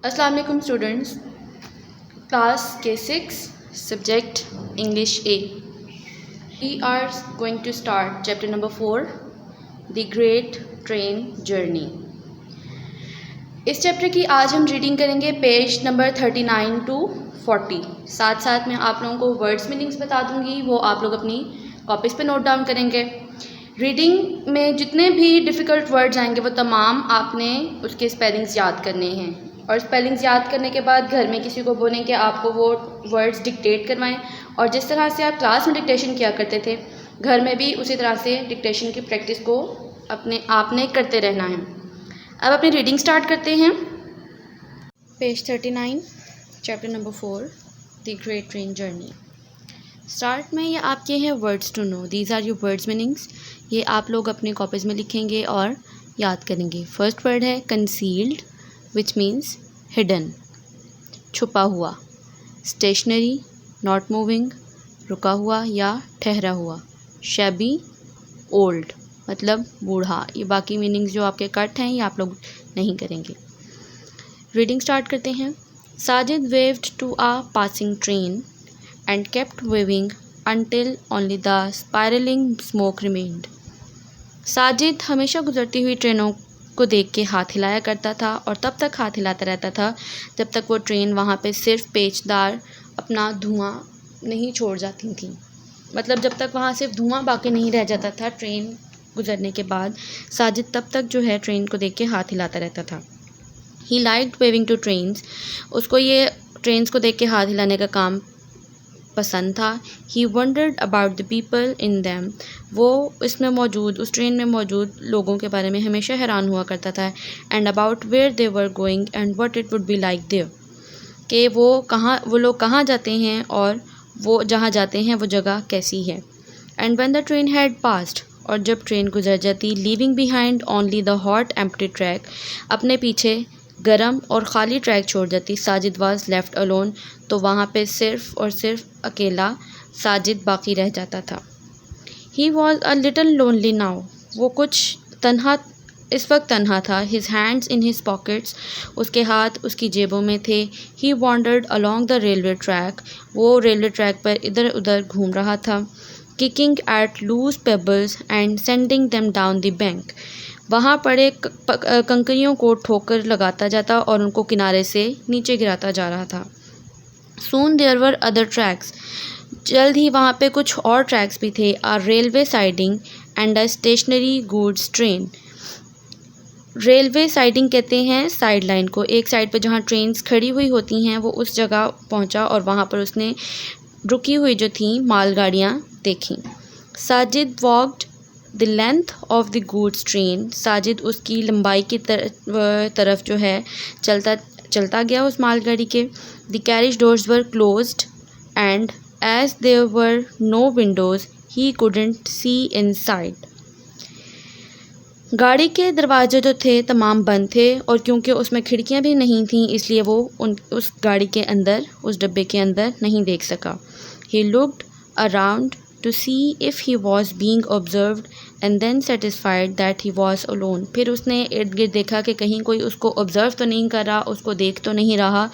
अस्सलाम वालेकुम students, class K6 subject English A. We are going to start chapter number 4, The Great Train Journey. इस chapter की आज हम रीडिंग करेंगे पेज नंबर 39 to 40। साथ साथ मैं आप लोगों को वर्ड्स मीनिंग्स बता दूंगी, वो आप लोग अपनी कॉपीज़ पे नोट डाउन करेंगे। रीडिंग में जितने भी डिफ़िकल्ट वर्ड्स आएंगे वो तमाम आपने उसके स्पेलिंग्स याद करने हैं, और स्पेलिंग्स याद करने के बाद घर में किसी को बोलें कि आपको वो वर्ड्स डिक्टेट करवाएं, और जिस तरह से आप क्लास में डिक्टेशन किया करते थे घर में भी उसी तरह से डिक्टेशन की प्रैक्टिस को आपने करते रहना है। अब अपनी रीडिंग स्टार्ट करते हैं। Page 39 chapter number 4 the great train journey. Start में ये आपके हैं words to know, these are your words meanings. ये आप लोग अपनी कॉपीज़ में लिखेंगे और याद करेंगे। फर्स्ट वर्ड है कंसील्ड, विच मीन्स हिडन, छुपा हुआ। स्टेशनरी, नॉट मूविंग, रुका हुआ या ठहरा हुआ। शैबी, ओल्ड, मतलब बूढ़ा। ये बाकी मीनिंग्स जो आपके कट हैं ये आप लोग नहीं करेंगे। रीडिंग स्टार्ट करते हैं। Sajid waved to a passing train and kept waving until only the spiraling smoke remained. Sajid हमेशा गुजरती हुई ट्रेनों को देख के हाथ हिलाया करता था, और तब तक हाथ हिलाता रहता था जब तक वो ट्रेन वहाँ पे सिर्फ पेचदार अपना धुआं नहीं छोड़ जाती थी। मतलब जब तक वहाँ सिर्फ धुआं बाकी नहीं रह जाता था ट्रेन गुजरने के बाद, साजिद तब तक जो है ट्रेन को देख के हाथ हिलाता रहता था। He liked waving to trains, उसको ये ट्रेन्स को देख के हाथ हिलाने का काम पसंद था। He wondered about the people in them, वो इसमें मौजूद, उस ट्रेन में मौजूद लोगों के बारे में हमेशा हैरान हुआ करता था। And about where they were going and what it would be like there, कि वो लोग कहाँ जाते हैं और वो जहाँ जाते हैं वो जगह कैसी है। And when the train had passed, और जब ट्रेन गुजर जाती, leaving behind only the hot empty track, अपने पीछे गरम और ख़ाली ट्रैक छोड़ जाती, साजिद वाज लेफ्ट अलोन, तो वहाँ पे सिर्फ और सिर्फ अकेला साजिद बाकी रह जाता था। He was a little lonely now, वो कुछ तन्हा, इस वक्त तन्हा था। His hands in his pockets, उसके हाथ उसकी जेबों में थे। He wandered along the railway track, वो रेलवे ट्रैक पर इधर उधर घूम रहा था। Kicking at loose pebbles and sending them down the bank, वहाँ पड़े कंकरियों को ठोकर लगाता जाता और उनको किनारे से नीचे गिराता जा रहा था। Soon there were other tracks, जल्द ही वहाँ पे कुछ और ट्रैक्स भी थे। A railway siding and a stationary goods train, railway siding कहते हैं साइड लाइन को, एक साइड पे जहाँ ट्रेन्स खड़ी हुई होती हैं वो उस जगह पहुँचा और वहाँ पर उसने रुकी हुई जो थी मालगाड़ियाँ देखीं। Sajid walked the length of the goods train, Sajid उसकी लंबाई की तरफ जो है चलता गया उस मालगाड़ी के। The carriage doors were closed and as there were no windows he couldn't see inside, गाड़ी के दरवाजे जो थे तमाम बंद थे, और क्योंकि उसमें खिड़कियां भी नहीं थीं इसलिए वो उस गाड़ी के अंदर, उस डब्बे के अंदर नहीं देख सका। He looked around to see if he was being observed and then satisfied that he was alone, फिर उसने इर्द गिर्द देखा कि कहीं कोई उसको ऑब्ज़र्व तो नहीं कर रहा, उसको देख तो नहीं रहा।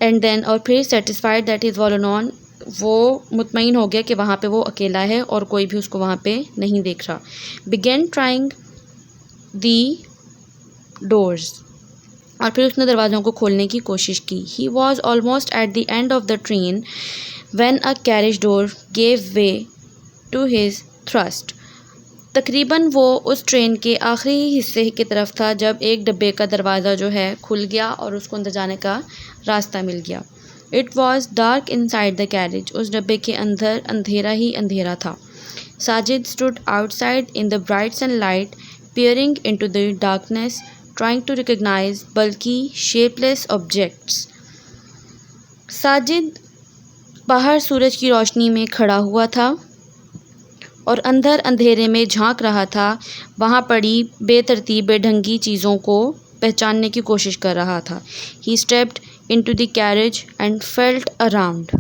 एंड देन, और फिर satisfied that he was alone, वो मुतमईन हो गया कि वहाँ पे वो अकेला है और कोई भी उसको वहाँ पे नहीं देख रहा। began trying the doors, और फिर उसने दरवाज़ों को खोलने की कोशिश की। he was almost at the end of the train when a carriage door gave way to his thrust, तकरीबन वो उस ट्रेन के आखिरी हिस्से की तरफ था जब एक डब्बे का दरवाज़ा जो है खुल गया और उसको अंदर जाने का रास्ता मिल गया। It was dark inside the carriage, उस डब्बे के अंदर अंधेरा ही अंधेरा था। Sajid stood outside in the bright sunlight, peering into the darkness, trying to recognize bulky, shapeless objects. Sajid बाहर सूरज की रोशनी में खड़ा हुआ था और अंदर अंधेरे में झांक रहा था, वहाँ पड़ी बेतरतीब बेढंगी चीज़ों को पहचानने की कोशिश कर रहा था। He stepped into the carriage and felt around,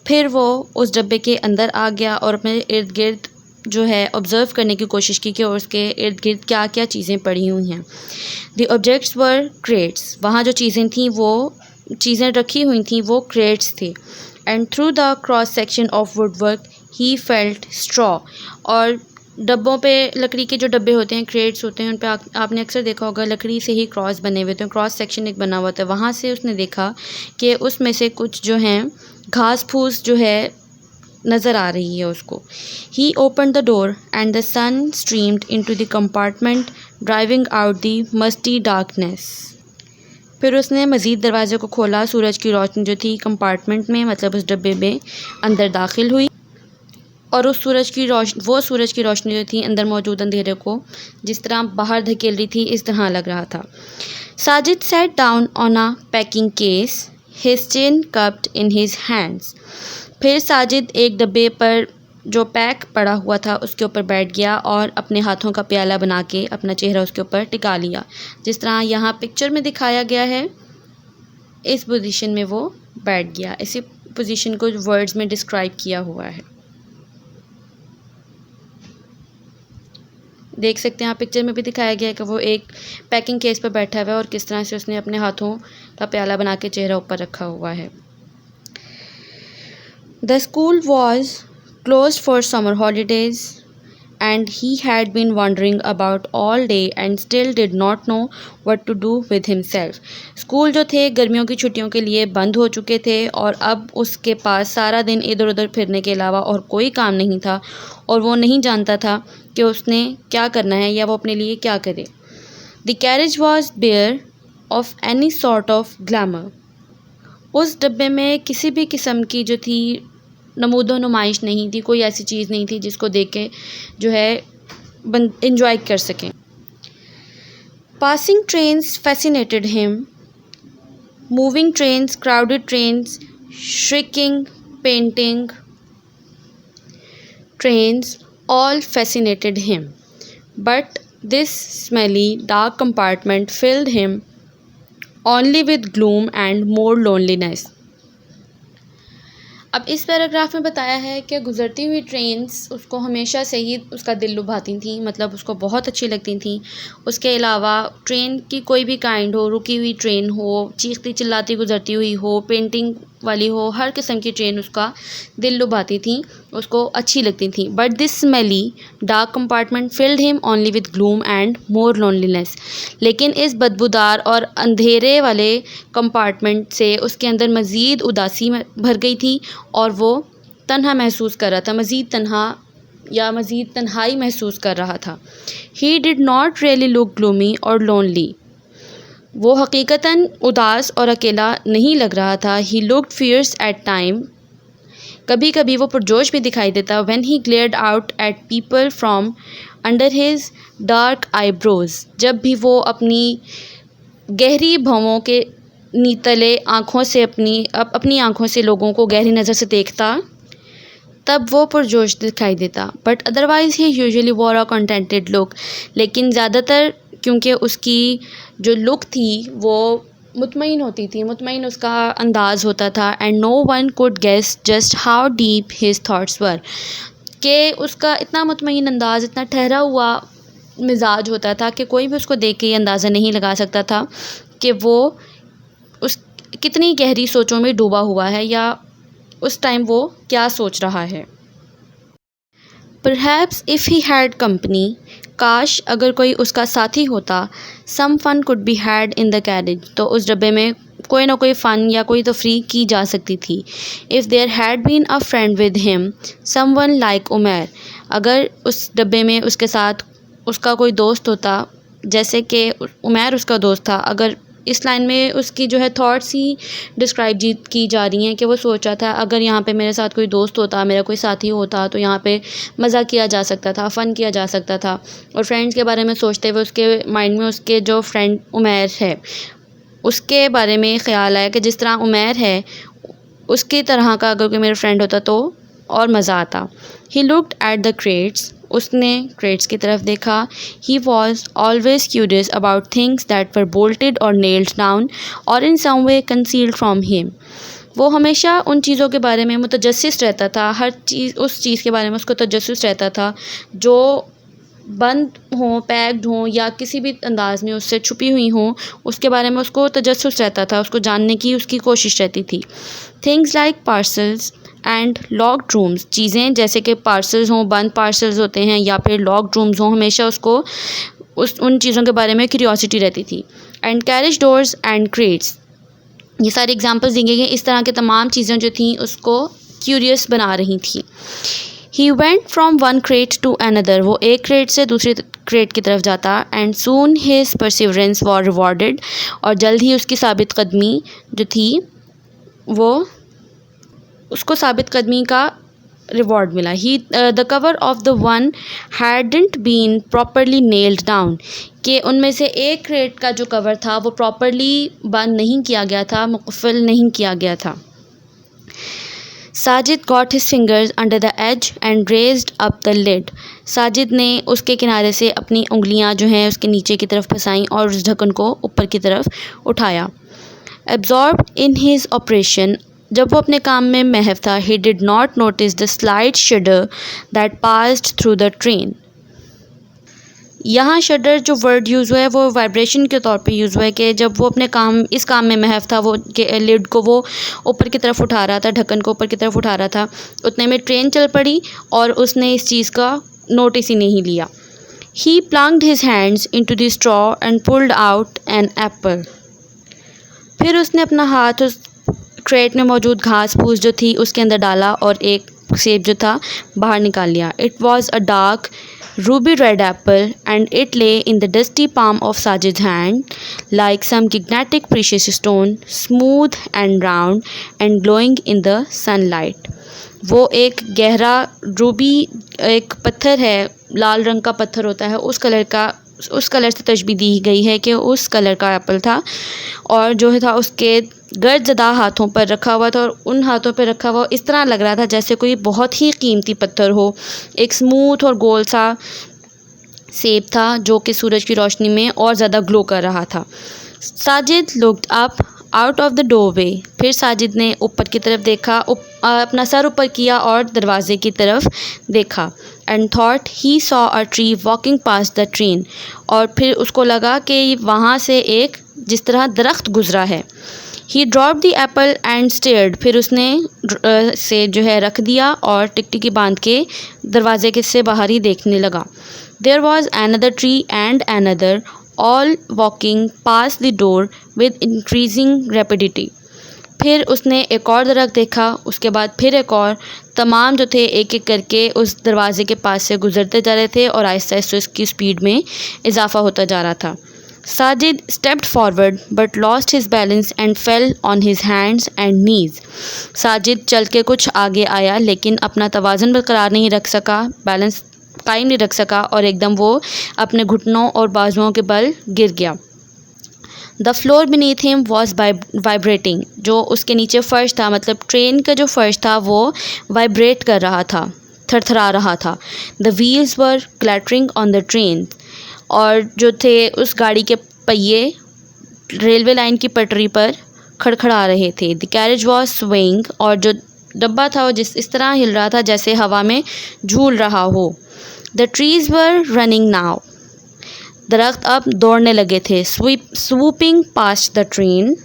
फिर वो उस डब्बे के अंदर आ गया और अपने इर्द गिर्द जो है ऑब्ज़र्व करने की कोशिश की कि उसके इर्द गिर्द क्या क्या चीज़ें पड़ी हुई हैं। द ऑब्जेक्ट्स वर क्रेट्स, वहाँ जो चीज़ें थीं वो चीज़ें रखी हुई थीं वो क्रेट्स थे। And through the cross section of woodwork he felt straw, और डब्बों पे लकड़ी के जो डब्बे होते हैं, क्रेट्स होते हैं, उन पे आपने अक्सर देखा होगा लकड़ी से ही क्रॉस बने हुए होते हैं, क्रॉस सेक्शन एक बना हुआ होता है। वहाँ से उसने देखा कि उसमें से कुछ जो हैं घास फूस जो है नज़र आ रही है उसको। He open the door and the sun streamed into the compartment driving out the musty darkness. फिर उसने मज़ीद दरवाज़े को खोला, सूरज की रोशनी जो थी कंपार्टमेंट में, मतलब उस डब्बे में अंदर दाखिल हुई, और उस सूरज की रोशनी जो थी अंदर मौजूद अंधेरे को जिस तरह बाहर धकेल रही थी, इस तरह लग रहा था। Sajid sat down on a packing case, his chin cupped in his hands. फिर साजिद एक डब्बे पर जो पैक पड़ा हुआ था उसके ऊपर बैठ गया और अपने हाथों का प्याला बना के अपना चेहरा उसके ऊपर टिका लिया, जिस तरह यहाँ पिक्चर में दिखाया गया है। इस पोजीशन में वो बैठ गया। इसी पोजीशन को वर्ड्स में डिस्क्राइब किया हुआ है, देख सकते हैं आप। पिक्चर में भी दिखाया गया है कि वो एक पैकिंग केस पर बैठा हुआ है और किस तरह से उसने अपने हाथों का प्याला बना के चेहरा ऊपर रखा हुआ है। The school was closed for summer holidays and he had been wandering about all day and still did not know what to do with himself. School जो थे गर्मियों की छुट्टियों के लिए बंद हो चुके थे और अब उसके पास सारा दिन इधर उधर फिरने के अलावा और कोई काम नहीं था और वो नहीं जानता था कि उसने क्या करना है या वो अपने लिए क्या करे। The carriage was bare of any sort of glamour. उस डब्बे में किसी भी किस्म की जो थी नमूदो नुमाइश नहीं थी, कोई ऐसी चीज़ नहीं थी जिसको देख के जो है इंजॉय कर सकें। Passing trains fascinated him, moving trains, crowded trains, shrieking, painting trains all fascinated him, but this smelly dark compartment filled him only with gloom and more loneliness. अब इस पैराग्राफ में बताया है कि गुज़रती हुई ट्रेन्स उसको हमेशा से ही उसका दिल लुभाती थी, मतलब उसको बहुत अच्छी लगती थी। उसके अलावा ट्रेन की कोई भी काइंड हो, रुकी हुई ट्रेन हो, चीखती चिल्लाती गुज़रती हुई हो, पेंटिंग वाली हो, हर किस्म की ट्रेन उसका दिल लुभाती थी, उसको अच्छी लगती थी। But this smelly dark compartment field him only with gloom and more loneliness. लेकिन इस बदबूदार और अंधेरे वाले कंपार्टमेंट से उसके अंदर मज़ीद उदासी भर गई थी और वो तन्हा महसूस कर रहा था, मज़ीद तन्हाई महसूस कर रहा था। He did not really look gloomy और लोनली, वो हकीकतन उदास और अकेला नहीं लग रहा था। He looked fierce at time, कभी कभी वो पुरजोश भी दिखाई देता। When he glared out at people from under his dark eyebrows, जब भी वो अपनी गहरी भौंहों के नीतले आँखों से अपनी आँखों से लोगों को गहरी नज़र से देखता, तब वो पुरजोश दिखाई देता। But otherwise he usually war a contented look, लेकिन ज़्यादातर क्योंकि उसकी जो लुक थी वो मुतमईन होती थी, मुतमईन उसका अंदाज़ होता था। And no one could guess just how deep his thoughts were, कि उसका इतना मुतमईन अंदाज़, इतना ठहरा हुआ मिजाज होता था कि कोई भी उसको देख के ये अंदाज़ा नहीं लगा सकता था कि वो उस कितनी गहरी सोचों में डूबा हुआ है या उस टाइम वो क्या सोच रहा है। Perhaps if he had company, काश अगर कोई उसका साथी होता। Some fun could be had in the carriage, तो उस डब्बे में कोई ना कोई फ़न या कोई तफरीह की जा सकती थी। If there had been a friend with him, someone like Umair, अगर उस डब्बे में उसके साथ उसका कोई दोस्त होता, जैसे कि उमैर उसका दोस्त था। अगर इस लाइन में उसकी जो है थॉट्स ही डिस्क्राइब की जा रही हैं कि वो सोच रहा था अगर यहाँ पे मेरे साथ कोई दोस्त होता, मेरा कोई साथी होता तो यहाँ पे मज़ा किया जा सकता था, फ़न किया जा सकता था। और फ्रेंड्स के बारे में सोचते हुए उसके माइंड में उसके जो फ्रेंड उमैर है उसके बारे में ख़्याल आया कि जिस तरह उमैर है उसकी तरह का अगर कोई मेरा फ्रेंड होता तो और मज़ा आता। He looked at the crates, उसने क्रेट्स की तरफ देखा। He was always curious about things that were bolted और नेल्ड डाउन और इन सम वे कंसील्ड फ्रॉम हिम, वो हमेशा उन चीज़ों के बारे में मुतजस्सिस रहता था, हर चीज़ उस चीज़ के बारे में उसको तजस्सुस रहता था जो बंद हों, पैक्ड हों या किसी भी अंदाज़ में उससे छुपी हुई हों, उसके बारे में उसको तजस्सुस रहता था, उसको जानने की उसकी कोशिश रहती थी। Things like parcels and locked rooms, चीज़ें जैसे कि पार्सल्स हों, बंद पार्सल्स होते हैं या फिर लॉक्ड रूम्स हों, हमेशा उसको उन चीज़ों के बारे में क्यूरियोसिटी रहती थी। And carriage doors and crates, ये सारी एग्जांपल्स दी गई हैं। इस तरह के तमाम चीज़ें जो थीं उसको क्यूरियस बना रही थी। He went from one crate to another, वो एक क्रेट से दूसरी क्रेट की तरफ जाता। And soon his perseverance was rewarded, और जल्द ही उसकी साबित कदमी जो थी वो उसको साबित कदमी का रिवॉर्ड मिला। He the cover of the one hadn't been properly nailed down, कि उनमें से एक क्रेट का जो कवर था वो प्रॉपरली बंद नहीं किया गया था, मुकफ़ल नहीं किया गया था। Sajid got his fingers under the edge and raised up the lid, Sajid ने उसके किनारे से अपनी उंगलियां जो हैं उसके नीचे की तरफ फंसाईं और उस ढक्कन को ऊपर की तरफ उठाया। एब्जॉर्ब्ड इन हिज ऑपरेशन, जब वो अपने काम में महव था, he did not notice the slight शडर that passed through the train. यहाँ शडर जो वर्ड यूज़ हुआ है वो वाइब्रेशन के तौर पे यूज़ हुआ है कि जब वो अपने इस काम में महव था, वो के लिड को वो ऊपर की तरफ उठा रहा था, ढक्कन को ऊपर की तरफ उठा रहा था, उतने में ट्रेन चल पड़ी और उसने इस चीज़ का नोटिस ही नहीं लिया। He plunged his hands into the straw and pulled out an apple, फिर उसने अपना हाथ उस क्रेट में मौजूद घास फूस जो थी उसके अंदर डाला और एक सेब जो था बाहर निकाल लिया। It was a dark ruby red apple and it lay in the dusty palm of Sajid's hand like some gigantic precious stone, smooth and round and glowing in the sunlight. वो एक गहरा रूबी एक पत्थर है, लाल रंग का पत्थर होता है, उस कलर से तशबीह दी गई है कि उस कलर का एप्पल था और जो था उसके गर्दज़दा हाथों पर रखा हुआ था और उन हाथों पर रखा हुआ इस तरह लग रहा था जैसे कोई बहुत ही कीमती पत्थर हो। एक स्मूथ और गोल सा सेब था जो कि सूरज की रोशनी में और ज़्यादा ग्लो कर रहा था। Sajid looked up out of the doorway, फिर साजिद ने ऊपर की तरफ देखा, अपना सर ऊपर किया और दरवाजे की तरफ देखा। And thought he saw a tree walking past the train, और फिर उसको लगा कि वहाँ से एक जिस तरह दरख्त गुजरा है। He drop the apple and stared, फिर उसने से जो है रख दिया और टिकटिकी बांध के दरवाजे के से बाहर ही देखने लगा। There was another tree and another, all walking past the door with increasing rapidity, फिर उसने एक और दरख्त देखा, उसके बाद फिर एक और, तमाम जो थे एक एक करके उस दरवाजे के पास से गुजरते जा रहे थे और आहिस्ता आहिस्ता इसकी स्पीड में इजाफा होता जा रहा था। Sajid stepped forward but lost his balance and fell on his hands and knees. Sajid चल के कुछ आगे आया लेकिन अपना तवाज़ुन बरकरार नहीं रख सका, बैलेंस कायम नहीं रख सका और एकदम वो अपने घुटनों और बाजुओं के बल गिर गया। The floor beneath him was vibrating, जो उसके नीचे फ़र्श था, मतलब ट्रेन का जो फ़र्श था वो वाइब्रेट कर रहा था, थरथरा रहा था। The wheels were clattering on the train, और जो थे उस गाड़ी के पहिए रेलवे लाइन की पटरी पर खड़खड़ा रहे थे। द कैरेज वॉज स्विंग, और जो डब्बा था वो इस तरह हिल रहा था जैसे हवा में झूल रहा हो। The trees were running now, दरख्त अब दौड़ने लगे थे। Swooping past the train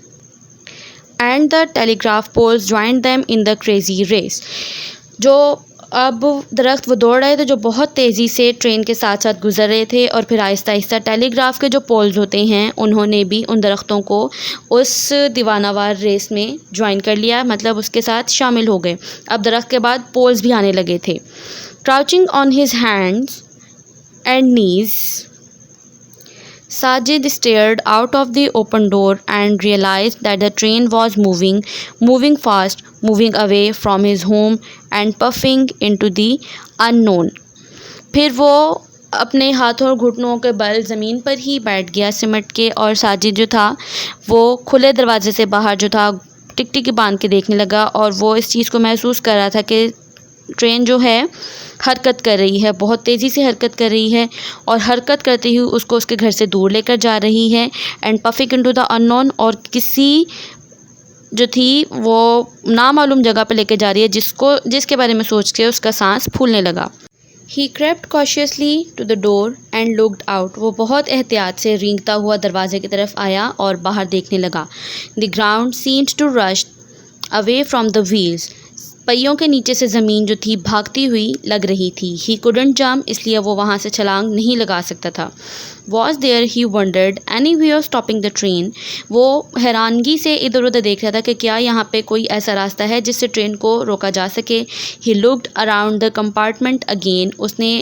and the telegraph poles joined them in the crazy race, जो अब दरख्त वो दौड़ रहे थे जो बहुत तेज़ी से ट्रेन के साथ साथ गुजर रहे थे और फिर आहिस्ता आहिस्ता टेलीग्राफ के जो पोल्स होते हैं उन्होंने भी उन दरख्तों को उस दीवानावार रेस में ज्वाइन कर लिया, मतलब उसके साथ शामिल हो गए। अब दरख्त के बाद पोल्स भी आने लगे थे। Crouching on his hands and knees, Sajid stared out of the open door and realized that the train was moving fast, moving away from his home and puffing into the unknown. फिर वो अपने हाथों और घुटनों के बल ज़मीन पर ही बैठ गया सिमट के, और साजिद जो था वो खुले दरवाजे से बाहर जो था टिकटिकी बांध के देखने लगा और वो इस चीज़ को महसूस कर रहा था कि ट्रेन जो है हरकत कर रही है, बहुत तेज़ी से हरकत कर रही है और हरकत करते हुए उसको उसके घर से दूर लेकर जा रही है। एंड पफिक इनटू द अननोन, और किसी जो थी वो नामालूम जगह पे लेके जा रही है, जिसके बारे में सोच के उसका सांस फूलने लगा। He crept cautiously to the door and looked out. वो बहुत एहतियात से रेंगता हुआ दरवाजे की तरफ आया और बाहर देखने लगा। The ground seemed to rush away from the wheels. पहियों के नीचे से ज़मीन जो थी भागती हुई लग रही थी। He couldn't jump, इसलिए वो वहाँ से छलांग नहीं लगा सकता था। Was there, he wondered, any way of stopping the train? वो हैरानगी से इधर उधर देख रहा था कि क्या यहाँ पे कोई ऐसा रास्ता है जिससे ट्रेन को रोका जा सके। He looked around the compartment again. उसने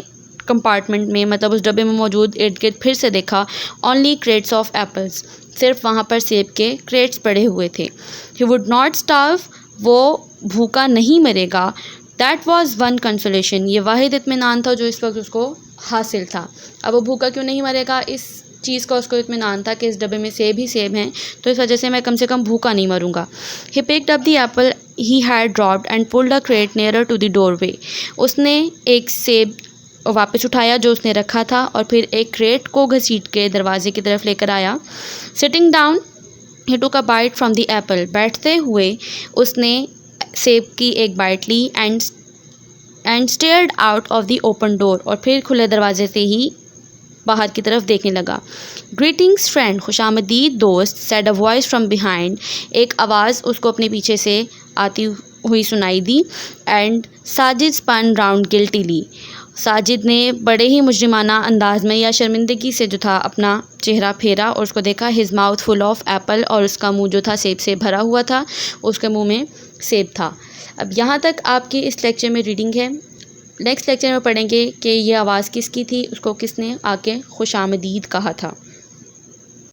कंपार्टमेंट में, मतलब उस डब्बे में मौजूद इर्द गिर्द फिर से देखा। Only crates of apples. सिर्फ वहाँ पर सेब के क्रेट्स पड़े हुए थे। He would not starve. वो भूखा नहीं मरेगा। That was one consolation. ये वाहिद इत्मीनान था जो इस वक्त उसको हासिल था। अब वो भूखा क्यों नहीं मरेगा, इस चीज़ का उसको इत्मीनान था कि इस डब्बे में सेब ही सेब हैं, तो इस वजह से मैं कम से कम भूखा नहीं मरूंगा। He picked up the apple he had dropped and pulled a crate nearer to the doorway. उसने एक सेब वापस उठाया जो उसने रखा था और फिर एक क्रेट को घसीट के दरवाजे की तरफ लेकर आया। Sitting down he took a bite from the apple. बैठते हुए उसने सेब की एक बाइट ली and stared out of the open door, और फिर खुले दरवाजे से ही बाहर की तरफ देखने लगा। ग्रीटिंग्स फ्रेंड, खुशामदीद दोस्त, said a voice from behind. एक आवाज़ उसको अपने पीछे से आती हुई सुनाई दी। And Sajid spun round guiltily. Sajid ने बड़े ही मुजरिमाना अंदाज में या शर्मिंदगी से जो था अपना चेहरा फेरा और उसको देखा। His mouth full of Apple, और उसका मुंह जो था सेब से भरा हुआ था, उसके मुंह में सेब था। अब यहाँ तक आपकी इस लेक्चर में रीडिंग है। नेक्स्ट लेक्चर में पढ़ेंगे कि ये आवाज़ किसकी थी, उसको किसने आके खुशामदीद कहा था।